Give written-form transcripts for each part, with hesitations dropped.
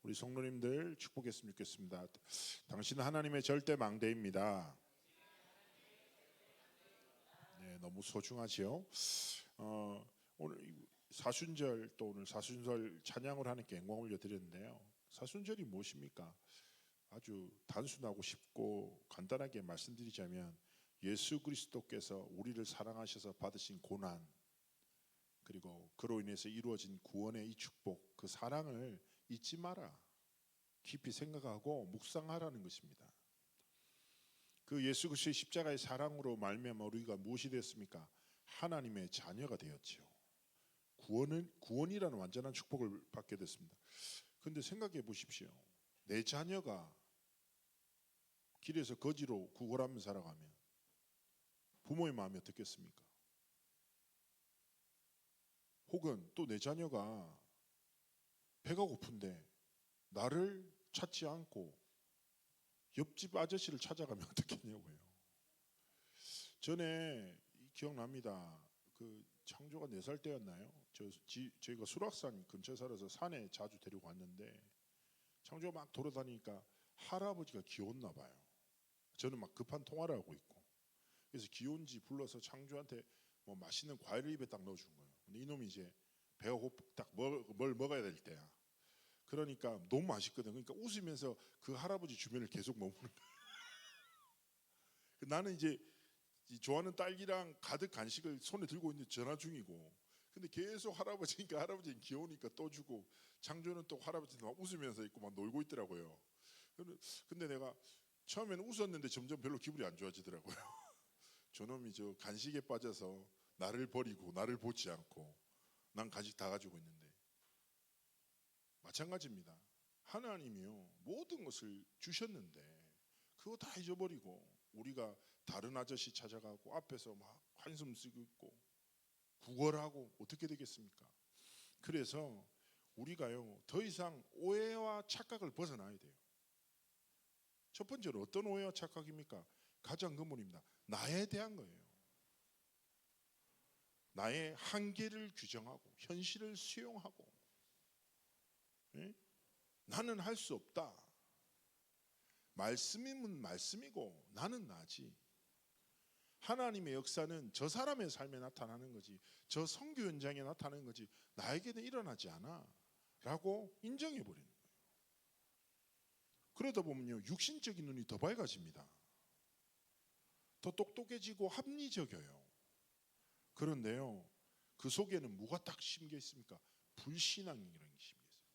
우리 성도님들 축복했으면 좋겠습니다. 당신은 하나님의 절대 망대입니다. 네, 너무 소중하지요. 오늘 사순절 또 오늘 사순절 찬양을 하나님께 영광 올려드렸는데요. 사순절이 무엇입니까? 아주 단순하고 쉽고 간단하게 말씀드리자면 예수 그리스도께서 우리를 사랑하셔서 받으신 고난, 그리고 그로 인해서 이루어진 구원의 이 축복, 그 사랑을 잊지 마라. 깊이 생각하고 묵상하라는 것입니다. 그 예수 그리스도의 십자가의 사랑으로 말미암아 우리가 무엇이 됐습니까? 하나님의 자녀가 되었지요. 구원이라는 완전한 축복을 받게 됐습니다. 그런데 생각해 보십시오. 내 자녀가 길에서 거지로 구걸하며 살아가면 부모의 마음이 어떻겠습니까? 혹은 또 내 자녀가 배가 고픈데 나를 찾지 않고 옆집 아저씨를 찾아가면 어떻겠냐고요. 전에 기억납니다. 그 창조가 4살 때였나요? 저희가 수락산 근처에 살아서 산에 자주 데리고 갔는데 창조가 막 돌아다니니까 할아버지가 기었나 봐요. 저는 막 급한 통화를 하고 있고, 그래서 기온지 불러서 창조한테 뭐 맛있는 과일을 입에 딱 넣어준 거예요. 근데 이놈이 이제 배가 고프 딱 뭘 먹어야 될 때야. 그러니까 너무 맛있거든. 그러니까 웃으면서 그 할아버지 주변을 계속 머무는 거예요. 나는 이제 좋아하는 딸기랑 가득 간식을 손에 들고 있는데 전화 중이고, 근데 계속 할아버지니까 할아버지는 귀여우니까 또 주고, 창조는 또 할아버지한테 막 웃으면서 있고 막 놀고 있더라고요. 근데 내가 처음에는 웃었는데 점점 별로 기분이 안 좋아지더라고요. 저놈이 저 간식에 빠져서 나를 버리고 나를 보지 않고 난 간식 다 가지고 있는데. 마찬가지입니다. 하나님이요 모든 것을 주셨는데 그거 다 잊어버리고 우리가 다른 아저씨 찾아가고 앞에서 막 한숨 쓰고 있고 구걸하고 어떻게 되겠습니까? 그래서 우리가요 더 이상 오해와 착각을 벗어나야 돼요. 첫 번째로 어떤 오해와 착각입니까? 가장 근본입니다. 나에 대한 거예요. 나의 한계를 규정하고 현실을 수용하고, 예? 나는 할 수 없다. 말씀이면 말씀이고 나는 나지. 하나님의 역사는 저 사람의 삶에 나타나는 거지, 저 선교 현장에 나타나는 거지 나에게는 일어나지 않아 라고 인정해 버리는 거예요. 그러다 보면요 육신적인 눈이 더 밝아집니다. 더 똑똑해지고 합리적이에요. 그런데요 그 속에는 뭐가 딱 심겨 있습니까? 불신앙이라는 게 심겨 있어요.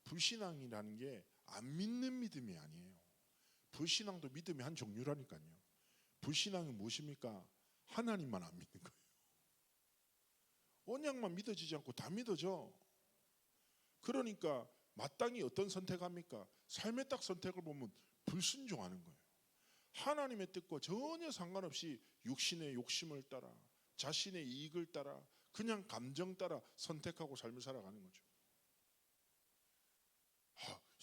불신앙이라는 게 안 믿는 믿음이 아니에요. 불신앙도 믿음의 한 종류라니까요. 불신앙은 무엇입니까? 하나님만 안 믿는 거예요. 언약만 믿어지지 않고 다 믿어져. 그러니까 마땅히 어떤 선택합니까? 삶의 딱 선택을 보면 불순종하는 거예요. 하나님의 뜻과 전혀 상관없이 육신의 욕심을 따라, 자신의 이익을 따라, 그냥 감정 따라 선택하고 삶을 살아가는 거죠.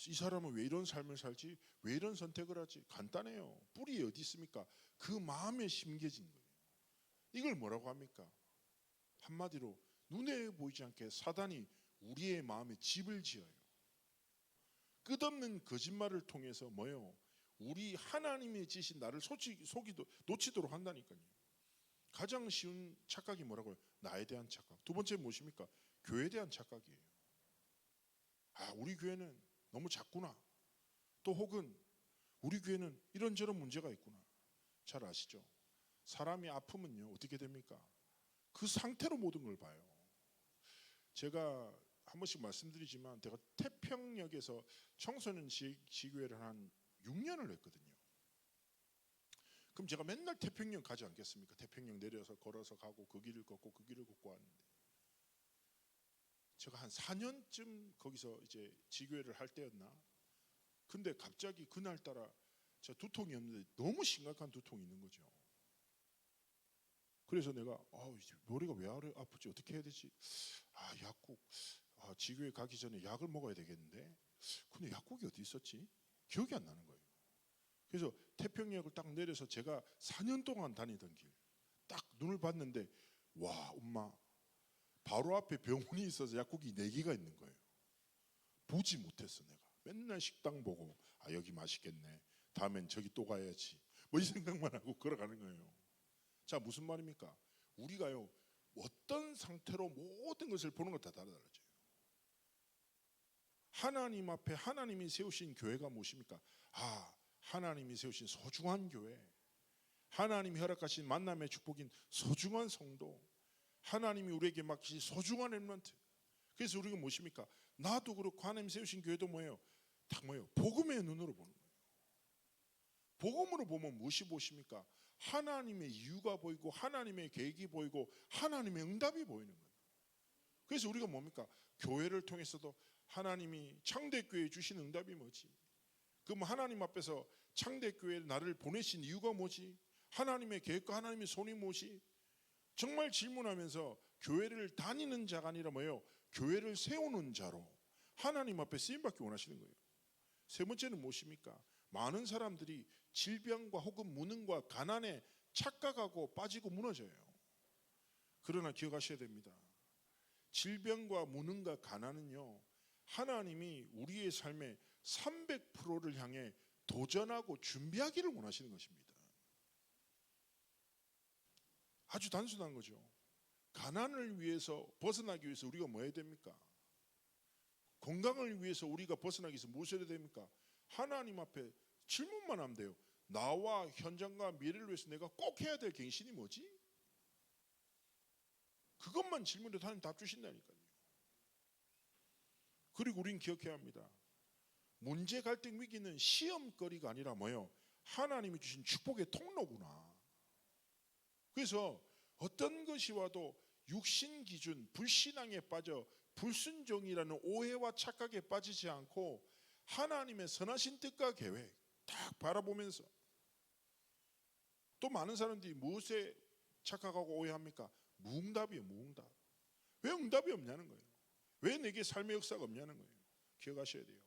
이 사람은 왜 이런 삶을 살지? 왜 이런 선택을 하지? 간단해요. 뿌리 어디 있습니까? 그 마음에 심겨진 거예요. 이걸 뭐라고 합니까? 한마디로 눈에 보이지 않게 사단이 우리의 마음에 집을 지어요. 끝없는 거짓말을 통해서 뭐예요? 우리 하나님의 지신 나를 놓치도록 한다니까요. 가장 쉬운 착각이 뭐라고요? 나에 대한 착각. 두 번째 무엇입니까? 교회에 대한 착각이에요. 우리 교회는 너무 작구나. 또 혹은 우리 교회는 이런저런 문제가 있구나. 잘 아시죠? 사람이 아프면요 어떻게 됩니까? 그 상태로 모든 걸 봐요. 제가 한 번씩 말씀드리지만 제가 태평역에서 청소년 지교회를 한 6년을 했거든요. 그럼 제가 맨날 태평역 가지 않겠습니까? 태평역 내려서 걸어서 가고 그 길을 걷고 그 길을 걷고 하는데, 제가 한 4년쯤 거기서 이제 지교회를 할 때였나? 근데 갑자기 그날따라 제가 두통이 없는데 너무 심각한 두통이 있는 거죠. 그래서 내가 머리가 왜 아프지? 어떻게 해야 되지? 약국, 지교회 가기 전에 약을 먹어야 되겠는데, 근데 약국이 어디 있었지? 기억이 안 나는 거예요. 그래서 태평역을 딱 내려서 제가 4년 동안 다니던 길 딱 눈을 봤는데, 와 엄마, 바로 앞에 병원이 있어서 약국이 4개가 있는 거예요. 보지 못했어 내가. 맨날 식당 보고 여기 맛있겠네. 다음엔 저기 또 가야지. 뭐 이 생각만 하고 걸어가는 거예요. 자, 무슨 말입니까? 우리가요 어떤 상태로 모든 것을 보는 것 다 달라져요. 하나님 앞에 하나님이 세우신 교회가 무엇입니까? 하나님이 세우신 소중한 교회, 하나님이 허락하신 만남의 축복인 소중한 성도, 하나님이 우리에게 맡기신 소중한 렘넌트. 그래서 우리가 무엇입니까? 나도 그렇고 하나님 세우신 교회도 뭐예요? 다 뭐예요? 복음의 눈으로 보는 거예요. 복음으로 보면 무엇이 보십니까? 하나님의 이유가 보이고 하나님의 계획이 보이고 하나님의 응답이 보이는 거예요. 그래서 우리가 뭡니까? 교회를 통해서도 하나님이 창대교회에 주신 응답이 뭐지? 그럼 하나님 앞에서 창대교회에 나를 보내신 이유가 뭐지? 하나님의 계획과 하나님의 손이 무엇이? 정말 질문하면서 교회를 다니는 자가 아니라 뭐예요? 교회를 세우는 자로 하나님 앞에 쓰임받기 원하시는 거예요. 세 번째는 무엇입니까? 많은 사람들이 질병과 혹은 무능과 가난에 착각하고 빠지고 무너져요. 그러나 기억하셔야 됩니다. 질병과 무능과 가난은요, 하나님이 우리의 삶에 300%를 향해 도전하고 준비하기를 원하시는 것입니다. 아주 단순한 거죠. 가난을 위해서 벗어나기 위해서 우리가 뭐 해야 됩니까? 건강을 위해서 우리가 벗어나기 위해서 무엇을 해야 됩니까? 하나님 앞에 질문만 하면 돼요. 나와 현장과 미래를 위해서 내가 꼭 해야 될 갱신이 뭐지? 그것만 질문해도 하나님 답 주신다니까요. 그리고 우리는 기억해야 합니다. 문제, 갈등, 위기는 시험거리가 아니라 뭐예요? 하나님이 주신 축복의 통로구나. 그래서 어떤 것이 와도 육신 기준, 불신앙에 빠져 불순종이라는 오해와 착각에 빠지지 않고 하나님의 선하신 뜻과 계획 딱 바라보면서, 또 많은 사람들이 무엇에 착각하고 오해합니까? 무응답이에요. 무응답. 왜 응답이 없냐는 거예요. 왜 내게 삶의 역사가 없냐는 거예요. 기억하셔야 돼요.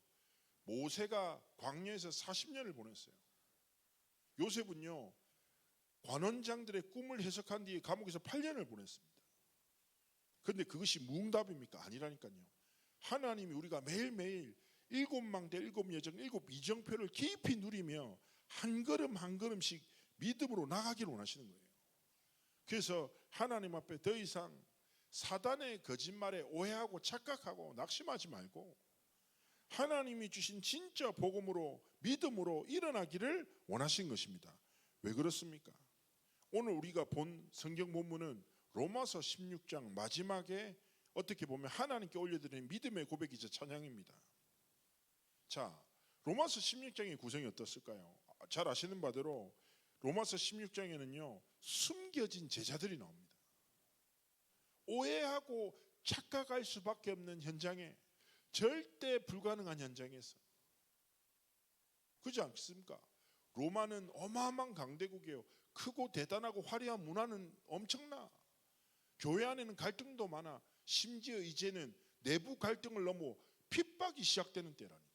모세가 광야에서 40년을 보냈어요. 요셉은요 관원장들의 꿈을 해석한 뒤에 감옥에서 8년을 보냈습니다. 그런데 그것이 무응답입니까? 아니라니까요. 하나님이 우리가 매일매일 7망대 7여정 7이정표를 깊이 누리며 한 걸음 한 걸음씩 믿음으로 나가기를 원하시는 거예요. 그래서 하나님 앞에 더 이상 사단의 거짓말에 오해하고 착각하고 낙심하지 말고 하나님이 주신 진짜 복음으로 믿음으로 일어나기를 원하신 것입니다. 왜 그렇습니까? 오늘 우리가 본 성경 본문은 로마서 16장 마지막에 어떻게 보면 하나님께 올려드리는 믿음의 고백이자 찬양입니다. 자, 로마서 16장의 구성이 어떻을까요? 잘 아시는 바대로 로마서 16장에는요 숨겨진 제자들이 나옵니다. 오해하고 착각할 수밖에 없는 현장에, 절대 불가능한 현장에서, 그렇지 않습니까? 로마는 어마어마한 강대국이에요. 크고 대단하고 화려한 문화는 엄청나. 교회 안에는 갈등도 많아. 심지어 이제는 내부 갈등을 넘어 핍박이 시작되는 때라니까요.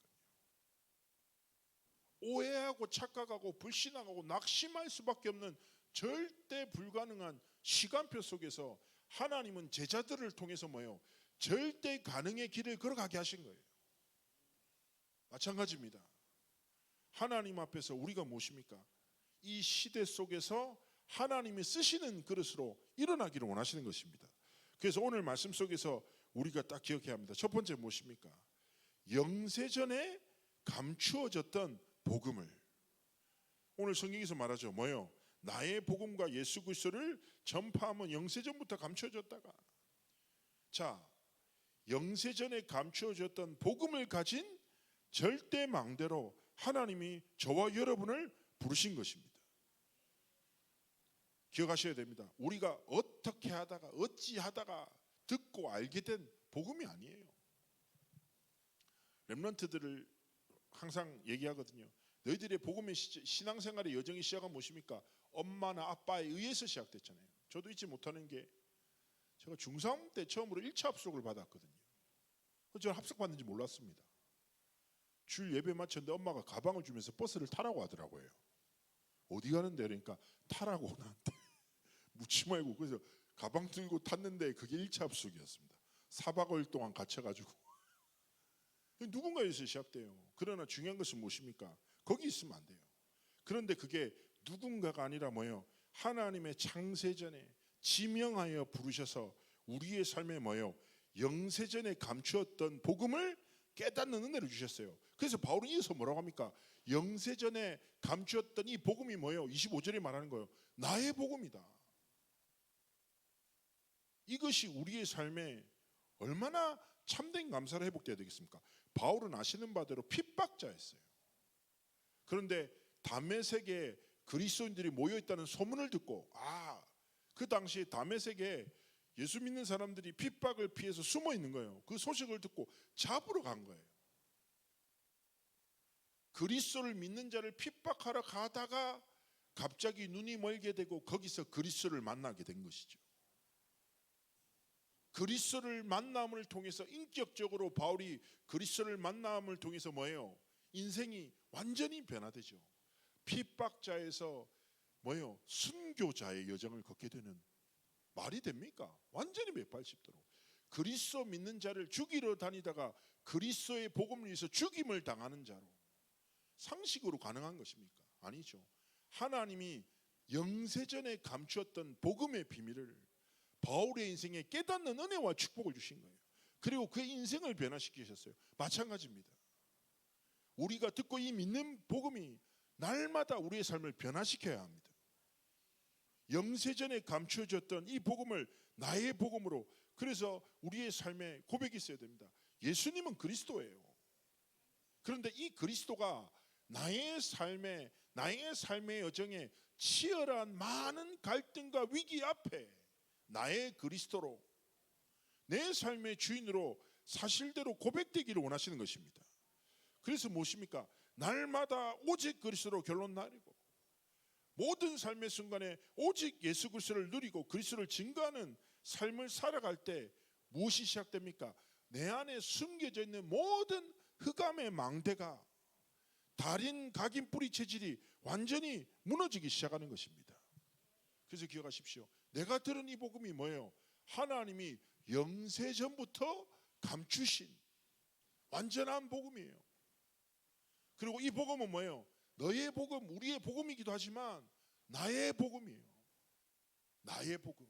오해하고 착각하고 불신앙하고 낙심할 수밖에 없는 절대 불가능한 시간표 속에서 하나님은 제자들을 통해서 뭐예요? 절대 가능의 길을 걸어가게 하신 거예요. 마찬가지입니다. 하나님 앞에서 우리가 무엇입니까? 이 시대 속에서 하나님이 쓰시는 그릇으로 일어나기를 원하시는 것입니다. 그래서 오늘 말씀 속에서 우리가 딱 기억해야 합니다. 첫 번째 무엇입니까? 영세전에 감추어졌던 복음을, 오늘 성경에서 말하죠. 뭐예요? 나의 복음과 예수 그리스도를 전파하면 영세전부터 감추어졌다가, 자, 영세전에 감추어졌던 복음을 가진 절대 망대로 하나님이 저와 여러분을 부르신 것입니다. 기억하셔야 됩니다. 우리가 어떻게 하다가 어찌하다가 듣고 알게 된 복음이 아니에요. 렘넌트들을 항상 얘기하거든요. 너희들의 복음의 신앙생활의 여정의 시작은 무엇입니까? 엄마나 아빠에 의해서 시작됐잖아요. 저도 잊지 못하는 게, 제가 중3 때 처음으로 1차 합숙을 받았거든요. 저는 합숙 받는지 몰랐습니다. 주일 예배 마쳤는데 엄마가 가방을 주면서 버스를 타라고 하더라고요. 어디 가는데? 그러니까 타라고 나한테 묻지 말고. 그래서 가방 들고 탔는데 그게 1차 합숙이었습니다. 4박 5일 동안 갇혀가지고 누군가에서 시작돼요. 그러나 중요한 것은 무엇입니까? 거기 있으면 안 돼요. 그런데 그게 누군가가 아니라 뭐예요? 하나님의 창세전에 지명하여 부르셔서 우리의 삶에 뭐예요? 영세전에 감추었던 복음을 깨닫는 은혜를 주셨어요. 그래서 바울은 이어서 뭐라고 합니까? 영세전에 감추었던 이 복음이 뭐예요? 25절에 말하는 거예요. 나의 복음이다. 이것이 우리의 삶에 얼마나 참된 감사를 회복돼야 되겠습니까? 바울은 아시는 바대로 핍박자였어요. 그런데 다메섹에 그리스도인들이 모여있다는 소문을 듣고 그 당시에 다메섹에 예수 믿는 사람들이 핍박을 피해서 숨어 있는 거예요. 그 소식을 듣고 잡으러 간 거예요. 그리스도를 믿는 자를 핍박하러 가다가 갑자기 눈이 멀게 되고 거기서 그리스도를 만나게 된 것이죠. 그리스도를 만남을 통해서 인격적으로 바울이 그리스도를 만남을 통해서 뭐예요? 인생이 완전히 변화되죠. 핍박자에서 뭐예요? 순교자의 여정을 걷게 되는, 말이 됩니까? 완전히 180도로 그리스도 믿는 자를 죽이러 다니다가 그리스도의 복음을 위해서 죽임을 당하는 자로, 상식으로 가능한 것입니까? 아니죠. 하나님이 영세전에 감추었던 복음의 비밀을 바울의 인생에 깨닫는 은혜와 축복을 주신 거예요. 그리고 그의 인생을 변화시키셨어요. 마찬가지입니다. 우리가 듣고 이 믿는 복음이 날마다 우리의 삶을 변화시켜야 합니다. 영세전에 감추어졌던 이 복음을 나의 복음으로, 그래서 우리의 삶에 고백이 있어야 됩니다. 예수님은 그리스도예요. 그런데 이 그리스도가 나의 삶의 여정에 치열한 많은 갈등과 위기 앞에 나의 그리스도로, 내 삶의 주인으로 사실대로 고백되기를 원하시는 것입니다. 그래서 무엇입니까? 날마다 오직 그리스도로 결론 나리고 모든 삶의 순간에 오직 예수 그리스도를 누리고 그리스도를 증거하는 삶을 살아갈 때 무엇이 시작됩니까? 내 안에 숨겨져 있는 모든 흑암의 망대가, 달인 각인 뿌리 체질이 완전히 무너지기 시작하는 것입니다. 그래서 기억하십시오. 내가 들은 이 복음이 뭐예요? 하나님이 영세전부터 감추신 완전한 복음이에요. 그리고 이 복음은 뭐예요? 너의 복음, 우리의 복음이기도 하지만 나의 복음이에요. 나의 복음.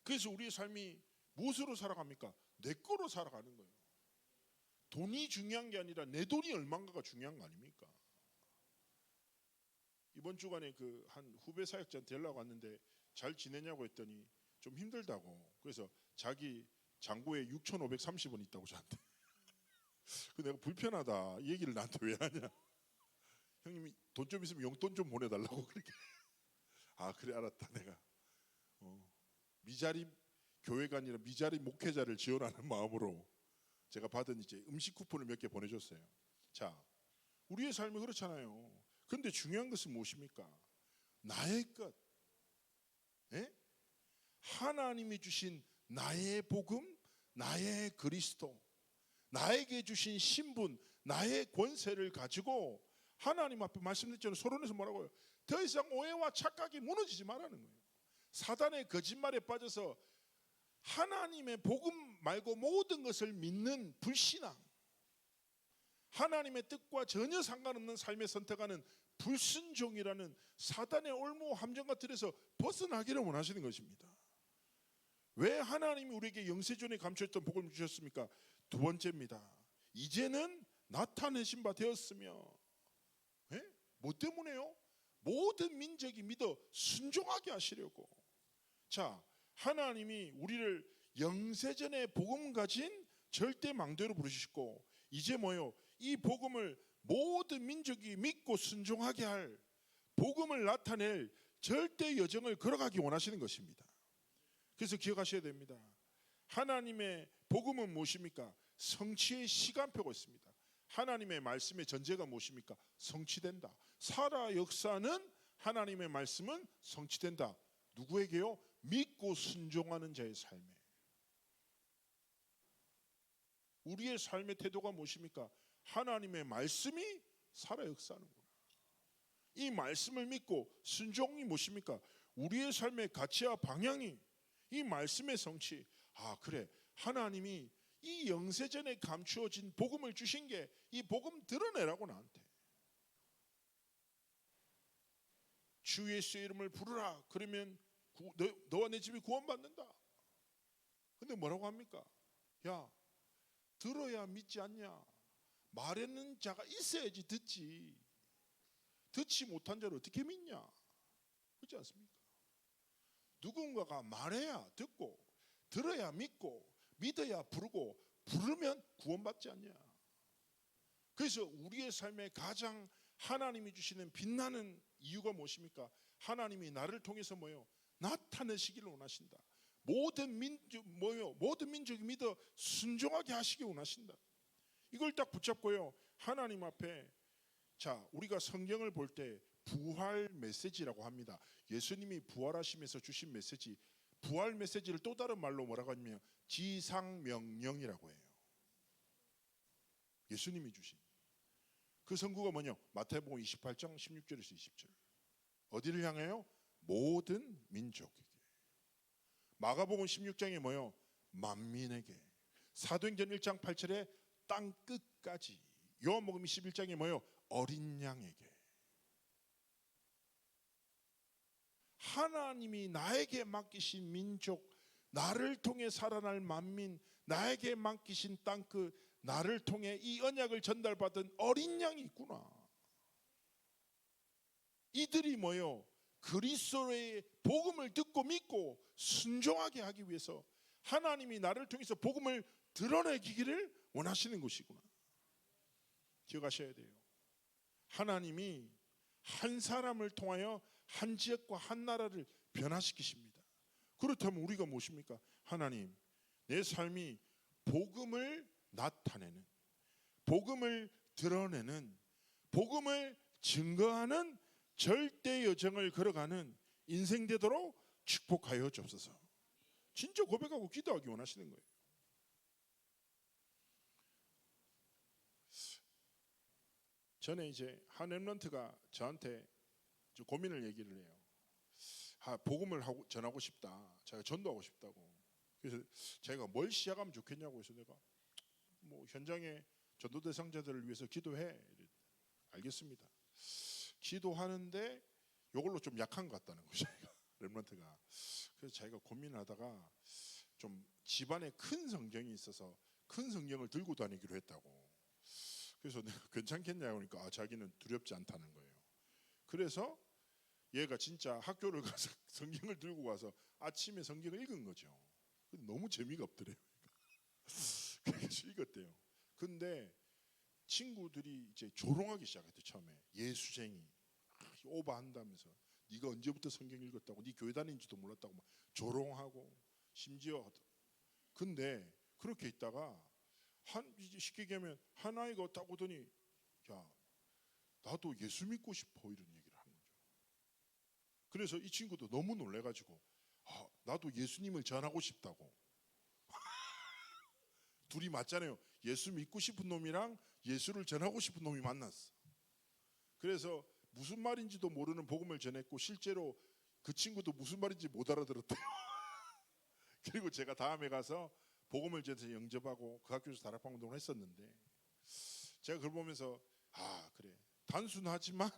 그래서 우리의 삶이 무엇으로 살아갑니까? 내 거로 살아가는 거예요. 돈이 중요한 게 아니라 내 돈이 얼마인가가 중요한 거 아닙니까? 이번 주간에 그 한 후배 사역자한테 연락 왔는데 잘 지내냐고 했더니 좀 힘들다고. 그래서 자기 잔고에 6,530원 있다고 저한테. 내가 불편하다, 이 얘기를 나한테 왜 하냐. 형님이 돈 좀 있으면 용돈 좀 보내달라고 그렇게. 그래 알았다. 내가 미자리 교회가 아니라 미자리 목회자를 지원하는 마음으로 제가 받은 이제 음식 쿠폰을 몇 개 보내줬어요. 자, 우리의 삶이 그렇잖아요. 그런데 중요한 것은 무엇입니까? 나의 것, 하나님이 주신 나의 복음, 나의 그리스도, 나에게 주신 신분, 나의 권세를 가지고 하나님 앞에 말씀드렸잖아요. 서론에서 뭐라고요? 더 이상 오해와 착각이 무너지지 말라는 거예요. 사단의 거짓말에 빠져서 하나님의 복음 말고 모든 것을 믿는 불신앙, 하나님의 뜻과 전혀 상관없는 삶을 선택하는 불순종이라는 사단의 올무 함정과 틀에서 벗어나기를 원하시는 것입니다. 왜 하나님이 우리에게 영세전에 감춰있던 복을 주셨습니까? 두 번째입니다. 이제는 나타내신 바 되었으며, 뭐 때문에요? 모든 민족이 믿어 순종하게 하시려고. 자, 하나님이 우리를 영세전에 복음 가진 절대 망대로 부르시고, 이제 뭐요? 이 복음을 모든 민족이 믿고 순종하게 할, 복음을 나타낼 절대 여정을 걸어가기 원하시는 것입니다. 그래서 기억하셔야 됩니다. 하나님의 복음은 무엇입니까? 성취의 시간표가 있습니다. 하나님의 말씀의 전제가 무엇입니까? 성취된다. 살아 역사는 하나님의 말씀은 성취된다. 누구에게요? 믿고 순종하는 자의 삶에. 우리의 삶의 태도가 무엇입니까? 하나님의 말씀이 살아 역사하는구나. 이 말씀을 믿고 순종이 무엇입니까? 우리의 삶의 가치와 방향이 이 말씀의 성취. 그래, 하나님이 이 영세전에 감추어진 복음을 주신 게 이 복음 드러내라고 나한테. 주 예수의 이름을 부르라. 그러면 너와 내 집이 구원받는다. 근데 뭐라고 합니까? 야, 들어야 믿지 않냐? 말하는 자가 있어야지 듣지. 듣지 못한 자를 어떻게 믿냐? 그렇지 않습니까? 누군가가 말해야 듣고, 들어야 믿고, 믿어야 부르고, 부르면 구원받지 않냐? 그래서 우리의 삶에 가장 하나님이 주시는 빛나는 이유가 무엇입니까? 하나님이 나를 통해서 뭐요? 나타내시기를 원하신다. 모든 민족이 믿어 순종하게 하시기 원하신다. 이걸 딱 붙잡고요, 하나님 앞에, 자, 우리가 성경을 볼 때 부활 메시지라고 합니다. 예수님이 부활하시면서 주신 메시지, 부활 메시지를 또 다른 말로 뭐라고 하냐면 지상명령이라고 해요. 예수님이 주신 그 선구가 뭐냐? 마태복음 28장 16절에서 20절. 어디를 향해요? 모든 민족에게. 마가복음 16장에 뭐요? 만민에게. 사도행전 1장 8절에 땅 끝까지. 요한복음 21장에 뭐요? 어린 양에게. 하나님이 나에게 맡기신 민족, 나를 통해 살아날 만민, 나에게 맡기신 땅 끝, 나를 통해 이 언약을 전달받은 어린 양이 있구나. 이들이 뭐요? 그리스도의 복음을 듣고 믿고 순종하게 하기 위해서 하나님이 나를 통해서 복음을 드러내기를 원하시는 것이구나. 기억하셔야 돼요. 하나님이 한 사람을 통하여 한 지역과 한 나라를 변화시키십니다. 그렇다면 우리가 무엇입니까? 하나님, 내 삶이 복음을 나타내는, 복음을 드러내는, 복음을 증거하는 절대 여정을 걸어가는 인생 되도록 축복하여 주옵소서. 진짜 고백하고 기도하기 원하시는 거예요. 전에 이제 한 렘넌트가 저한테 고민을 얘기를 해요. 복음을 전하고 싶다. 제가 전도하고 싶다고. 그래서 제가 뭘 시작하면 좋겠냐고 해서 내가 뭐 현장에 전도 대상자들을 위해서 기도해. 알겠습니다. 기도하는데 이걸로 좀 약한 것 같다는 거죠. 렘넌트가. 그래서 자기가 고민을 하다가 좀 집안에 큰 성경이 있어서 큰 성경을 들고 다니기로 했다고. 그래서 내가 괜찮겠냐고 하니까 자기는 두렵지 않다는 거예요. 그래서 얘가 진짜 학교를 가서 성경을 들고 가서 아침에 성경을 읽은 거죠. 너무 재미가 없더래요. 그래서 읽었대요. 근데 친구들이 이제 조롱하기 시작했대. 처음에 예수쟁이, 오버한다면서 네가 언제부터 성경 읽었다고, 네 교회 다닌지도 몰랐다고 막 조롱하고, 심지어 근데 그렇게 있다가 쉽게 얘기하면 한 아이가 딱 오더니 야, 나도 예수 믿고 싶어, 이런 얘기를 하는 거죠. 그래서 이 친구도 너무 놀래가지고 나도 예수님을 전하고 싶다고. 둘이 맞잖아요. 예수 믿고 싶은 놈이랑 예수를 전하고 싶은 놈이 만났어. 그래서 무슨 말인지도 모르는 복음을 전했고, 실제로 그 친구도 무슨 말인지 못 알아들었대요. 그리고 제가 다음에 가서 복음을 전해서 영접하고 그 학교에서 다락방 운동을 했었는데, 제가 그걸 보면서 그래, 단순하지만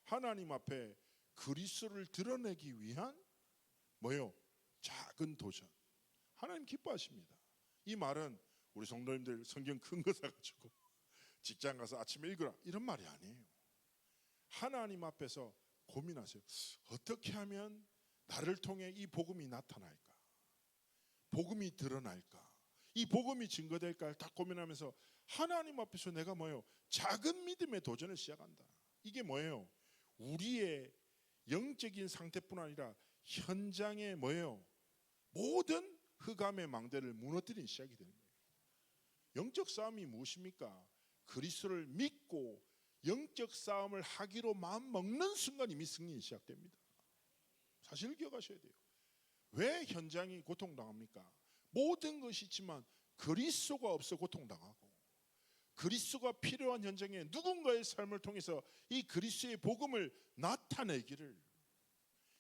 하나님 앞에 그리스도를 드러내기 위한 뭐요? 작은 도전. 하나님 기뻐하십니다. 이 말은 우리 성도님들 성경 큰 거 사가지고 직장 가서 아침에 읽으라 이런 말이 아니에요. 하나님 앞에서 고민하세요. 어떻게 하면 나를 통해 이 복음이 나타날까? 복음이 드러날까? 이 복음이 증거될까를 딱 고민하면서 하나님 앞에서 내가 뭐예요? 작은 믿음의 도전을 시작한다. 이게 뭐예요? 우리의 영적인 상태뿐 아니라 현장의 뭐예요? 모든 흑암의 망대를 무너뜨리는 시작이 되는 거예요. 영적 싸움이 무엇입니까? 그리스도를 믿고 영적 싸움을 하기로 마음 먹는 순간 이미 승리는 시작됩니다. 사실을 기억하셔야 돼요. 왜 현장이 고통당합니까? 모든 것이 있지만 그리스도가 없어 고통당하고, 그리스도가 필요한 현장에 누군가의 삶을 통해서 이 그리스도의 복음을 나타내기를,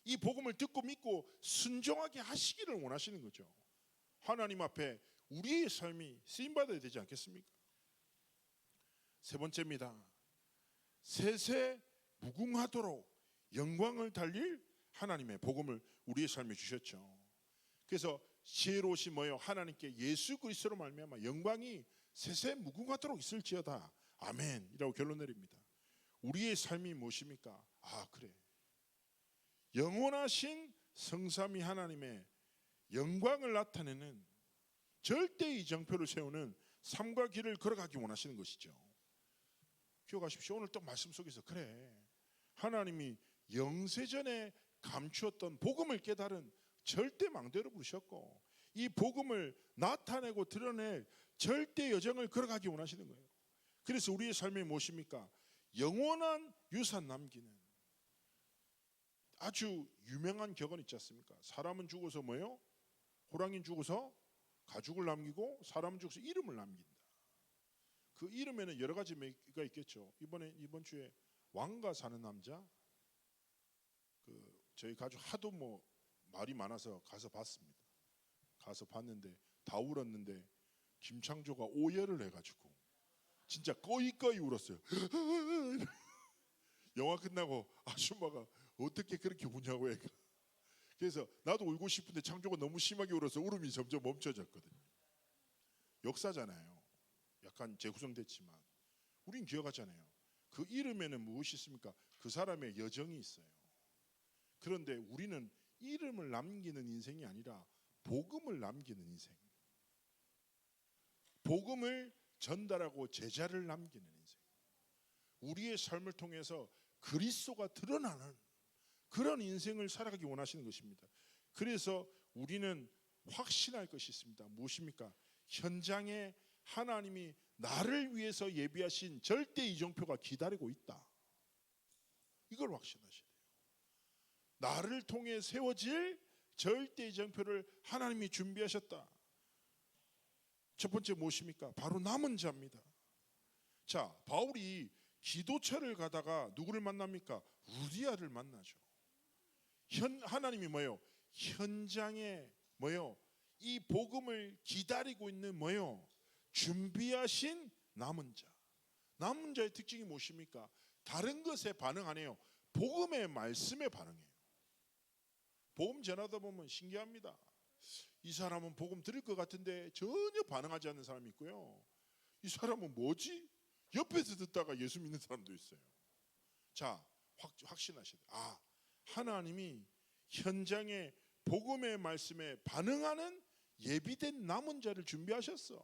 이 복음을 듣고 믿고 순종하게 하시기를 원하시는 거죠. 하나님 앞에 우리의 삶이 쓰임 받아야 되지 않겠습니까? 세 번째입니다. 세세 무궁하도록 영광을 달릴 하나님의 복음을 우리의 삶에 주셨죠. 그래서 지혜로우신 뭐요? 하나님께 예수 그리스도로 말미암아 영광이 세세 무궁하도록 있을지어다. 아멘이라고 결론 내립니다. 우리의 삶이 무엇입니까? 아, 그래. 영원하신 성삼위 하나님의 영광을 나타내는 절대의 정표를 세우는 삶과 길을 걸어가기 원하시는 것이죠. 기억하십시오. 오늘 또 말씀 속에서 그래, 하나님이 영세전에 감추었던 복음을 깨달은 절대 망대로 부르셨고 이 복음을 나타내고 드러낼 절대 여정을 걸어가기 원하시는 거예요. 그래서 우리의 삶이 무엇입니까? 영원한 유산 남기는 아주 유명한 격언 있지 않습니까? 사람은 죽어서 뭐요? 호랑이는 죽어서 가죽을 남기고 사람은 죽어서 이름을 남긴다. 그 이름에는 여러 가지가 있겠죠. 이번 주에 왕가 사는 남자, 저희 가족 하도 뭐 말이 많아서 가서 봤습니다. 가서 봤는데 다 울었는데 김창조가 오열을 해가지고 진짜 꺼이꺼이 울었어요. 영화 끝나고 아줌마가 어떻게 그렇게 우냐고 해가. 그래서 나도 울고 싶은데 창조가 너무 심하게 울어서 울음이 점점 멈춰졌거든요. 역사잖아요. 약간 재구성됐지만 우린 기억하잖아요. 그 이름에는 무엇이 있습니까? 그 사람의 여정이 있어요. 그런데 우리는 이름을 남기는 인생이 아니라 복음을 남기는 인생, 복음을 전달하고 제자를 남기는 인생, 우리의 삶을 통해서 그리스도가 드러나는 그런 인생을 살아가기 원하시는 것입니다. 그래서 우리는 확신할 것이 있습니다. 무엇입니까? 현장에 하나님이 나를 위해서 예비하신 절대 이정표가 기다리고 있다. 이걸 확신하셔야 돼요. 나를 통해 세워질 절대 이정표를 하나님이 준비하셨다. 첫 번째 무엇입니까? 바로 남은 자입니다. 자, 바울이 기도처를 가다가 누구를 만납니까? 루디아를 만나죠. 하나님이 뭐예요? 현장에 뭐예요? 이 복음을 기다리고 있는 뭐예요? 준비하신 남은 자. 남은 자의 특징이 무엇입니까? 다른 것에 반응 안 해요. 복음의 말씀에 반응해요. 복음 전하다 보면 신기합니다. 이 사람은 복음 들을 것 같은데 전혀 반응하지 않는 사람이 있고요. 이 사람은 뭐지? 옆에서 듣다가 예수 믿는 사람도 있어요. 자, 확신하셔야 돼요. 아, 하나님이 현장에 복음의 말씀에 반응하는 예비된 남은 자를 준비하셨어.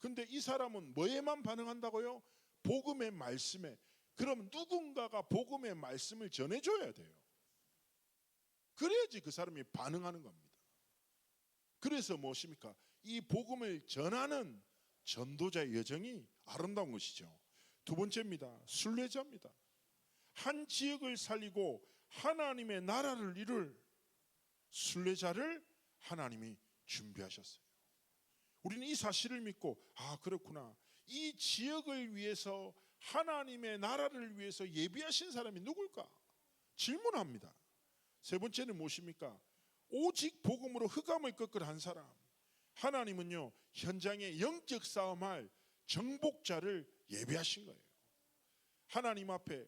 근데 이 사람은 뭐에만 반응한다고요? 복음의 말씀에. 그럼 누군가가 복음의 말씀을 전해줘야 돼요. 그래야지 그 사람이 반응하는 겁니다. 그래서 무엇입니까? 이 복음을 전하는 전도자의 여정이 아름다운 것이죠. 두 번째입니다. 순례자입니다. 한 지역을 살리고 하나님의 나라를 이룰 순례자를 하나님이 준비하셨어요. 우리는 이 사실을 믿고 아, 그렇구나. 이 지역을 위해서 하나님의 나라를 위해서 예비하신 사람이 누굴까? 질문합니다. 세 번째는 무엇입니까? 오직 복음으로 흑암을 꺾을 한 사람. 하나님은요, 현장에 영적 싸움할 정복자를 예비하신 거예요. 하나님 앞에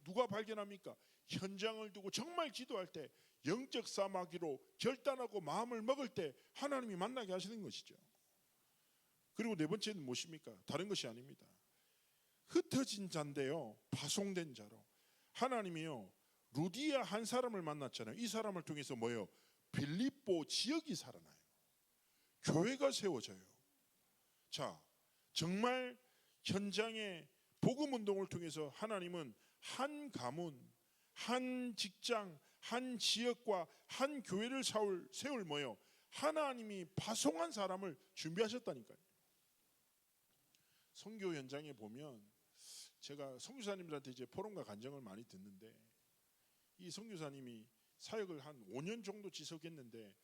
누가 발견합니까? 현장을 두고 정말 기도할 때 영적 싸움하기로 결단하고 마음을 먹을 때 하나님이 만나게 하시는 것이죠. 그리고 네 번째는 무엇입니까? 다른 것이 아닙니다. 흩어진 자인데요, 파송된 자로. 하나님이요, 루디아 한 사람을 만났잖아요. 이 사람을 통해서 뭐예요? 빌립보 지역이 살아나요. 교회가 세워져요. 자, 정말 현장에 복음 운동을 통해서 하나님은 한 가문, 한 직장, 한 지역과 한 교회를 세울 뭐예요? 하나님이 파송한 사람을 준비하셨다니까요. 선교 현장에 보면 제가 선교사님들한테 이제 포럼과 간증을 많이 듣는데, 이 선교사님이 사역을 한 5년 정도 지속했는데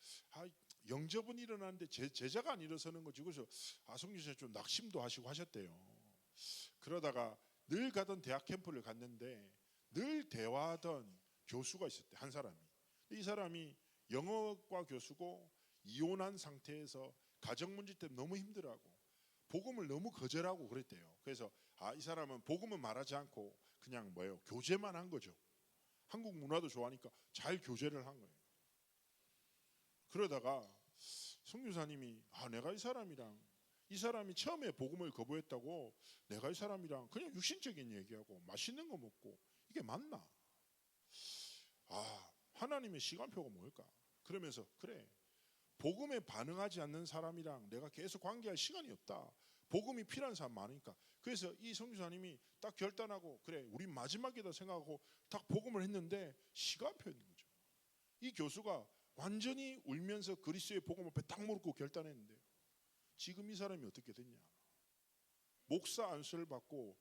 영접은 일어나는데 제자가 안 일어서는 거지. 그래서 선교사님 좀 낙심도 하시고 하셨대요. 그러다가 늘 가던 대학 캠프를 갔는데 늘 대화하던 교수가 있었대. 한 사람이. 이 사람이 영어과 교수고 이혼한 상태에서 가정 문제 때문에 너무 힘들어하고 복음을 너무 거절하고 그랬대요. 그래서 이 사람은 복음은 말하지 않고 그냥 교제만 한 거죠. 한국 문화도 좋아하니까 잘 교제를 한 거예요. 그러다가 선교사님이 내가 이 사람이 처음에 복음을 거부했다고 내가 이 사람이랑 그냥 육신적인 얘기하고 맛있는 거 먹고 이게 맞나? 하나님의 시간표가 뭘까? 그러면서 그래, 복음에 반응하지 않는 사람이랑 내가 계속 관계할 시간이 없다. 복음이 필요한 사람 많으니까. 그래서 이 선교사님이 딱 결단하고 그래, 우리 마지막이다 생각하고 딱 복음을 했는데 시간표였는 거죠. 이 교수가 완전히 울면서 그리스도의 복음 앞에 딱 무릎 꿇고 결단했는데요. 지금 이 사람이 어떻게 됐냐? 목사 안수를 받고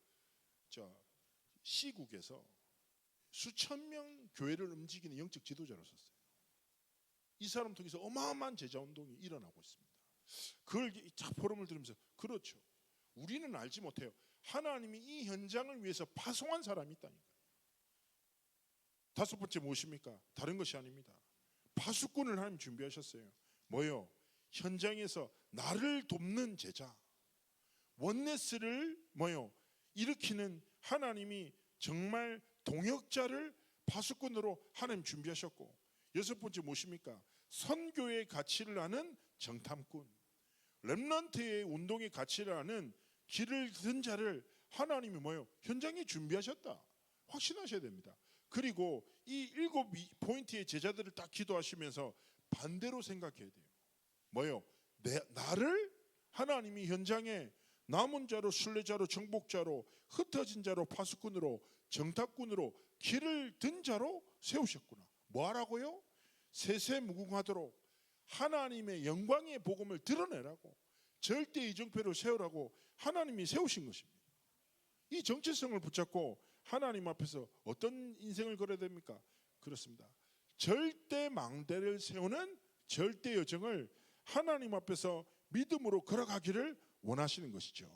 시국에서 수천 명 교회를 움직이는 영적 지도자로 썼어요. 이 사람 통해서 어마어마한 제자 운동이 일어나고 있습니다. 그걸 포럼을 들으면서 그렇죠. 우리는 알지 못해요. 하나님이 이 현장을 위해서 파송한 사람이 있다니까요. 다섯 번째 무엇입니까? 다른 것이 아닙니다. 파수꾼을 하나님 준비하셨어요. 뭐요? 현장에서 나를 돕는 제자, 원네스를 일으키는 하나님이 정말 동역자를 파수꾼으로 하나님 준비하셨고, 여섯 번째 무엇입니까? 선교의 가치를 아는 정탐꾼, 렘넌트의 운동의 가치를 아는 길을 든 자를 하나님이 현장에 준비하셨다. 확신하셔야 됩니다. 그리고 이 7포인트의 제자들을 딱 기도하시면서 반대로 생각해야 돼요. 나를 하나님이 현장에 남은 자로, 순례자로, 정복자로, 흩어진 자로, 파수꾼으로, 정탐꾼으로, 길을 든 자로 세우셨구나. 뭐하라고요? 세세무궁하도록 하나님의 영광의 복음을 드러내라고, 절대 이정표를 세우라고 하나님이 세우신 것입니다. 이 정체성을 붙잡고 하나님 앞에서 어떤 인생을 걸어야 됩니까? 그렇습니다. 절대 망대를 세우는 절대 여정을 하나님 앞에서 믿음으로 걸어가기를 원하시는 것이죠.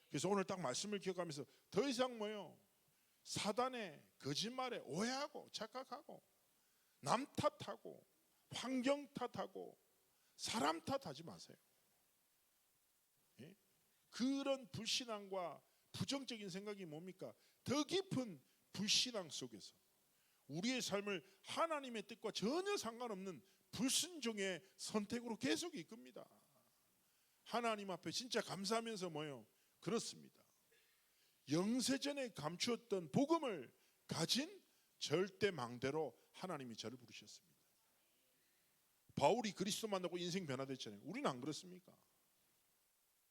그래서 오늘 딱 말씀을 기억하면서 더 이상 사단의 거짓말에 오해하고 착각하고 남 탓하고 환경 탓하고 사람 탓하지 마세요. 그런 불신앙과 부정적인 생각이 뭡니까? 더 깊은 불신앙 속에서 우리의 삶을 하나님의 뜻과 전혀 상관없는 불순종의 선택으로 계속 이끕니다. 하나님 앞에 진짜 감사하면서 그렇습니다. 영세전에 감추었던 복음을 가진 절대 망대로 하나님이 저를 부르셨습니다. 바울이 그리스도 만나고 인생 변화됐잖아요. 우리는 안 그렇습니까?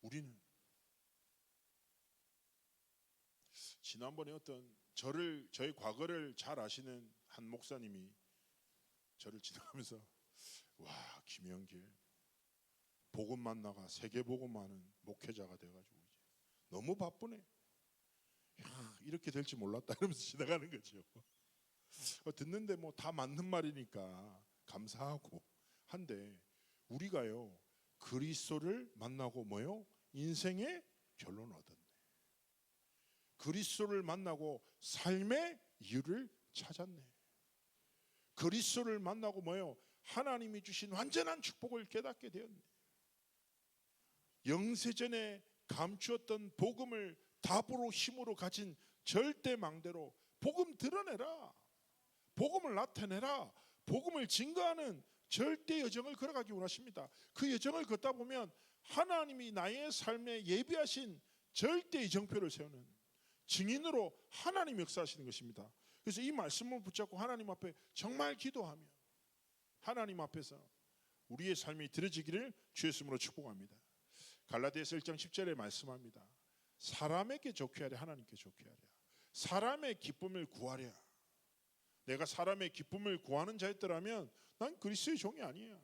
우리는 지난번에 저의 과거를 잘 아시는 한 목사님이 저를 지나가면서 와, 김영길 복음 만나가 세계 복음하는 목회자가 돼가지고 이제 너무 바쁘네. 이렇게 될지 몰랐다 이러면서 지나가는 거죠. 듣는데 다 맞는 말이니까 감사하고 한데, 우리가요 그리스도를 만나고 인생의 결론을 얻었네. 그리스도를 만나고 삶의 이유를 찾았네. 그리스도를 만나고 하나님이 주신 완전한 축복을 깨닫게 되었네. 영세전에 감추었던 복음을 답으로 힘으로 가진 절대 망대로 복음 드러내라, 복음을 나타내라, 복음을 증거하는 절대 여정을 걸어가기 원하십니다. 그 여정을 걷다 보면 하나님이 나의 삶에 예비하신 절대 이정표를 세우는 증인으로 하나님 역사하시는 것입니다. 그래서 이 말씀을 붙잡고 하나님 앞에 정말 기도하며 하나님 앞에서 우리의 삶이 드려지기를 주의 이름으로 축복합니다. 갈라디아서 1장 10절에 말씀합니다. 사람에게 좋게 하랴 하나님께 좋게 하랴, 사람의 기쁨을 구하랴. 내가 사람의 기쁨을 구하는 자였더라면 난 그리스도의 종이 아니야.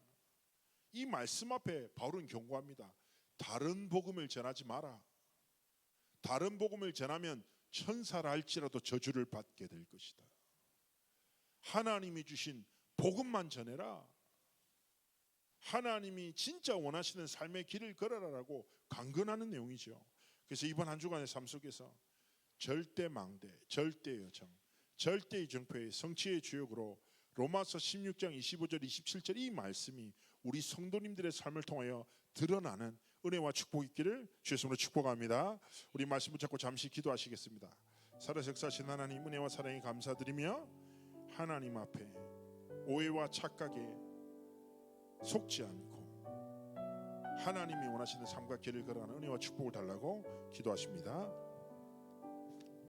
이 말씀 앞에 바울은 경고합니다. 다른 복음을 전하지 마라. 다른 복음을 전하면 천사라 할지라도 저주를 받게 될 것이다. 하나님이 주신 복음만 전해라. 하나님이 진짜 원하시는 삶의 길을 걸어라라고 강건하는 내용이죠. 그래서 이번 한 주간의 삶 속에서 절대 망대, 절대 여정, 절대 이정표의 성취의 주역으로 로마서 16장 25절 27절 이 말씀이 우리 성도님들의 삶을 통하여 드러나는 은혜와 축복이 있기를 주의 이름으로 축복합니다. 우리 말씀 붙잡고 잠시 기도하시겠습니다. 살아서 역사하신 하나님 은혜와 사랑에 감사드리며 하나님 앞에 오해와 착각에 속지 않고 하나님이 원하시는 삶과 길을 걸어가는 은혜와 축복을 달라고 기도하십니다.